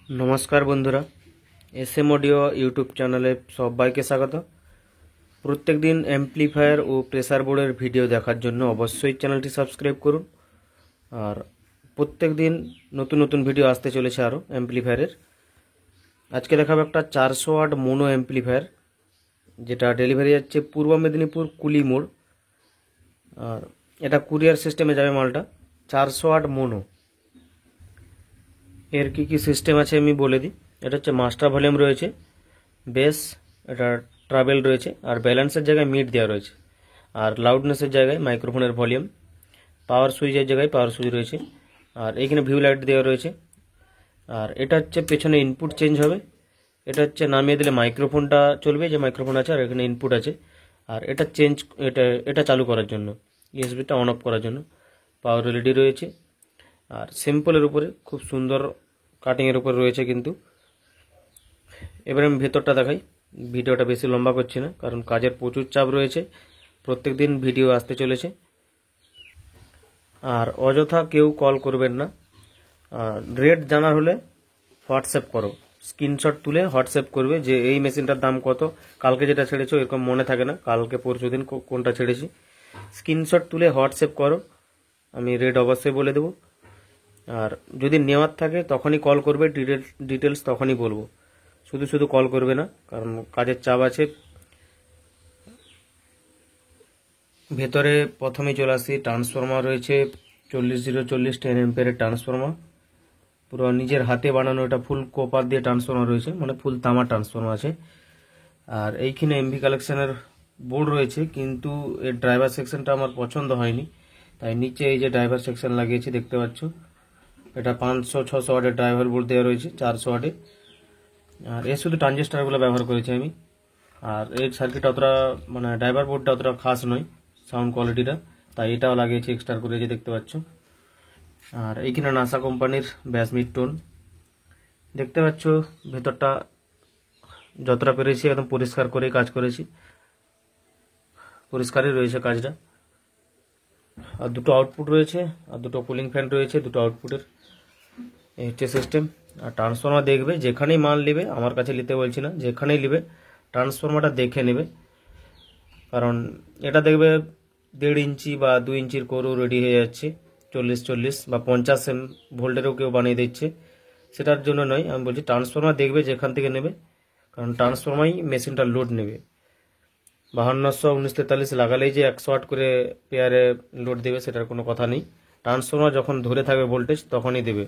नमस्कार बंधुरा SM audio YouTube चैनले सबाइके स्वागत। प्रत्येक दिन एम्प्लीफायर और प्रेसार बोर्डर भिडियो देखार जन्य अवश्य चैनलटी सबस्क्राइब करुन और प्रत्येक दिन नतून नतून भिडियो आसते चलेছে आरो एम्प्लीफायरेर। आज के देखाबो একটা 400 वाट मोनो एम्प्लीफायर जेटा डेलिभारि जाच्छे पूर्व मेदिनीपुर कुली मोड़ और এটা कुरियर सिस्टेमे जाबे मालटा 400 वाट मोनो। एर की सिस्टेम आछे आमी बोले दी। এটা হচ্ছে মাস্টার ভলিউম রয়েছে, বেস এটা ট্রাভেল রয়েছে আর ব্যালেন্সের জায়গায় মিড দেওয়া রয়েছে আর লাউডনেসের জায়গায় মাইক্রোফোনের ভলিউম, পাওয়ার সুইচের জায়গায় পাওয়ার সুইচ রয়েছে আর এইখানে ভিউ লাইট দেওয়া রয়েছে। আর এটা হচ্ছে পেছনে ইনপুট চেঞ্জ হবে, এটা হচ্ছে নামিয়ে দিলে মাইক্রোফোনটা চলবে, যে মাইক্রোফোন আছে আর এখানে ইনপুট আছে। আর এটা চেঞ্জ এটা চালু করার জন্য ইউএসবিটা অন অফ করার জন্য পাওয়ার এলইডি রয়েছে। আর সিম্পলের উপরে খুব সুন্দর কাটিংয়ের উপরে রয়েছে। কিন্তু এবারে আমি ভেতরটা দেখাই, ভিডিওটা বেশি লম্বা করছি না কারণ কাজের প্রচুর চাপ রয়েছে, প্রত্যেক দিন ভিডিও আসতে চলেছে। আর অযথা কেউ কল করবেন না, রেট জানার হলে হোয়াটসঅ্যাপ করো, স্ক্রিনশট তুলে হোয়াটসঅ্যাপ করবে যে এই মেশিনটার দাম কত, কালকে যেটা ছেড়েছো এরকম মনে থাকে না কালকে পরশু দিন কোনটা ছেড়েছি, স্ক্রিনশট তুলে হোয়াটসঅ্যাপ করো, আমি রেট অবশ্যই বলে দেবো। আর যদি নেওয়ার থাকে তখনই কল করবে, ডিটেলস তখনই বলবো, শুধু শুধু কল করবে না কারণ কাজের চাপ আছে। ভেতরে প্রথমেই চলে আসি, ট্রান্সফরমার রয়েছে 40-040 10 এম্পিয়ারের ট্রান্সফরমার, পুরো নিজের হাতে বানানো, এটা ফুল কপার দিয়ে ট্রান্সফরমার রয়েছে, মানে ফুল তামা ট্রান্সফরমার আছে। আর এইখানে এমভি কালেকশনের বোর্ড রয়েছে, কিন্তু এর ড্রাইভার সেকশনটা আমার পছন্দ হয়নি, তাই নিচে এই যে ড্রাইভার সেকশন লাগিয়েছি দেখতে পাচ্ছ, এটা 500-600 ওয়াটের ড্রাইভার বোর্ড দেওয়া রয়েছে 400 ওয়াটে। আর এর শুধু ট্রানজিস্টারগুলো ব্যবহার করেছি আমি। আর এর সার্কিট অতটা মানে ড্রাইভার বোর্ডটা অতটা খাস নয় সাউন্ড কোয়ালিটিটা, তাই এটাও লাগিয়েছি এক্সট্রা করে, যে দেখতে পাচ্ছ। আর এইখানে নাসা কোম্পানির ব্যাস মিড টোন দেখতে পাচ্ছ। ভেতরটা যতটা পেরেছি একদম পরিষ্কার করেই কাজ করেছি, পরিষ্কারই রয়েছে কাজটা। আর দুটো আউটপুট রয়েছে আর দুটো কুলিং ফ্যান রয়েছে দুটো আউটপুটের, এই হচ্ছে সিস্টেম। আর ট্রান্সফরমার দেখবে যেখানেই মাল নেবে, আমার কাছে নিতে বলছি না, যেখানেই নেবে ট্রান্সফরমারটা দেখে নেবে, কারণ এটা দেখবে 1.5 ইঞ্চি বা 2 ইঞ্চির কোরও রেডি হয়ে যাচ্ছে, 40 বা 50 ভোল্টেরও কেউ বানিয়ে দিচ্ছে, সেটার জন্য নয়। আমি বলছি ট্রান্সফরমার দেখবে যেখান থেকে নেবে, কারণ ট্রান্সফরমারই মেশিনটা লোড নেবে। 5200-1943 লাগালেই যে 100 ওয়াট করে পেয়ারে লোড দেবে সেটার কোনো কথা নেই, ট্রান্সফরমার যখন ধরে থাকবে ভোল্টেজ তখনই দেবে।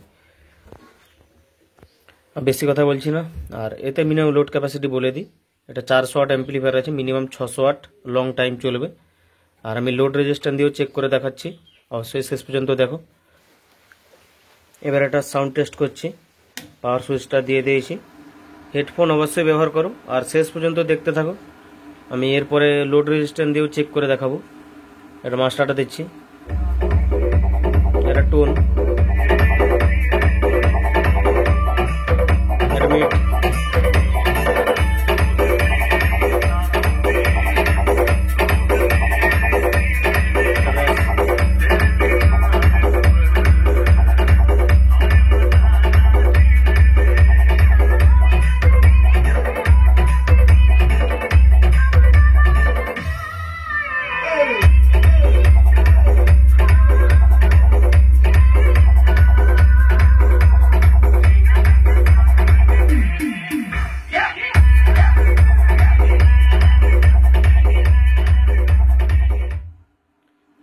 বেশি কথা বলছি না। আর এতে মিনিমাম লোড ক্যাপাসিটি বলে দিই, এটা 400 ওয়াট অ্যাম্প্লিফায়ার আছে, মিনিমাম 600 ওয়াট লং টাইম চলবে। আর আমি লোড রেজিস্ট্যান্স দিয়েও চেক করে দেখাচ্ছি, অবশ্যই শেষ পর্যন্ত দেখো। এবার একটা সাউন্ড টেস্ট করছি, পাওয়ার সুইচটা দিয়ে দিয়েছি, হেডফোন অবশ্যই ব্যবহার করো আর শেষ পর্যন্ত দেখতে থাকো। আমি এরপরে লোড রেজিস্ট্যান্স দিয়েও চেক করে দেখাবো। এটা মাস্টারটা দিচ্ছি, এটা টোন, এটা মিড,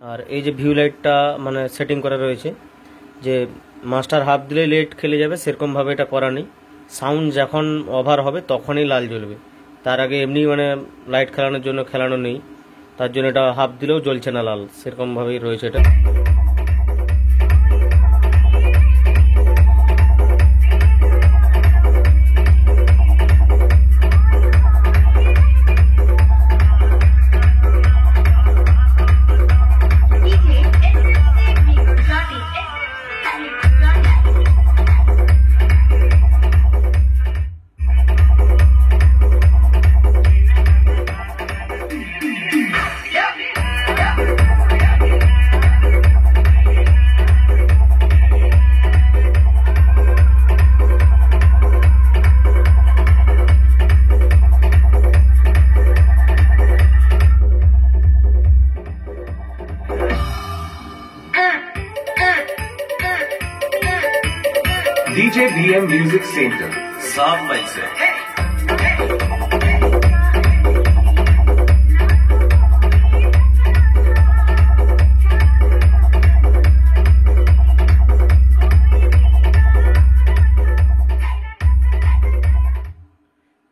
আর এই যে ভিউ লাইটটা মানে সেটিং করা রয়েছে, যে মাস্টার হাফ দিলে লাইট খেলে যাবে সেরকমভাবে এটা করা নেই, সাউন্ড যখন ওভার হবে তখনই লাল জ্বলবে, তার আগে এমনি মানে লাইট খেলানোর জন্য খেলানো নেই, তার জন্য এটা হাফ দিলেও জ্বলছে না লাল, সেরকমভাবেই রয়েছে এটা। DJ DM Music Center. साफ माइक से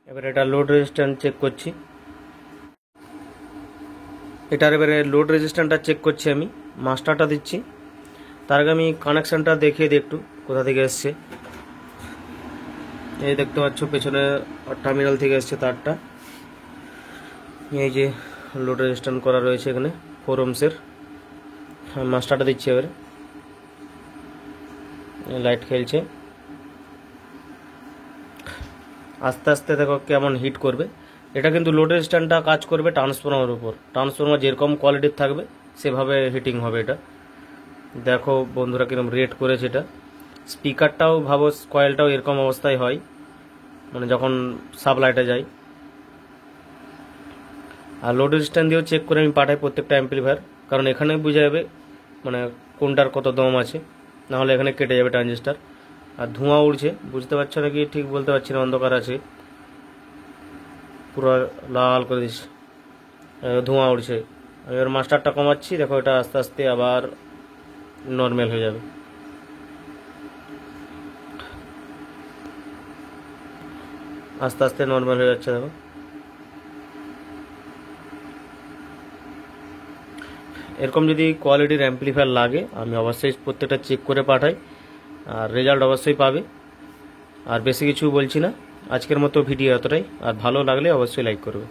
এবার এটা লোড রেজিস্ট্যান্স চেক করছি। এটার এবারে লোড রেজিস্ট্যান্সটা চেক করছি, আমি মাস্টারটা দিচ্ছি। তার আগে আমি কানেকশানটা দেখিয়ে দিই একটু কোথা থেকে এসছে। এই দেখতে পাচ্ছ পেছনে টার্মিনাল থেকে এসছে তারটা। এই যে লোড রেজিস্ট্যান্স করা রয়েছে এখানে 4 ohms-এর। মাস্টারটা দিচ্ছি এবারে, লাইট খেলছে আস্তে আস্তে, দেখো কেমন হিট করবে। এটা কিন্তু লোড রেজিস্ট্যান্সটা কাজ করবে ট্রান্সফরমারের উপর। ট্রান্সফরমার যেরকম কোয়ালিটির থাকবে সেভাবে হিটিং হবে এটা। দেখো বন্ধুরা কিরকম রেট করেছে এটা। স্পিকারটাও ভাবো, কয়েলটাও এরকম অবস্থায় হয় মানে যখন সাবলাইটে যায়। আর লোড রেজিস্ট্যান্স দিয়েও চেক করে আমি পাঠাই প্রত্যেকটা অ্যাম্পলিফায়ার, কারণ এখানে বোঝা যাবে মানে কোনটার কত দম আছে, নাহলে এখানে কেটে যাবে ট্রানজিস্টার। আর ধোঁয়া উড়ছে, বুঝতে পারছো নাকি ঠিক বলতে পারছি না, অন্ধকার আছে, পুরো লাল করে দিচ্ছে, ধোঁয়া উড়ছে। এবার মাস্টারটা কমাচ্ছি, দেখো এটা আস্তে আস্তে আবার নর্মাল হয়ে যাবে। আস্তে আস্তে নর্মাল হয়ে যাচ্ছে দেখো। এরকম যদি কোয়ালিটির অ্যাম্পলিফায়ার লাগে আমি অবশ্যই প্রত্যেকটা চেক করে পাঠাই, আর রেজাল্ট অবশ্যই পাবে। আর বেশি কিছু বলছি না, আজকের মতো ভিডিও এতটাই। আর ভালো লাগলে অবশ্যই লাইক করবে।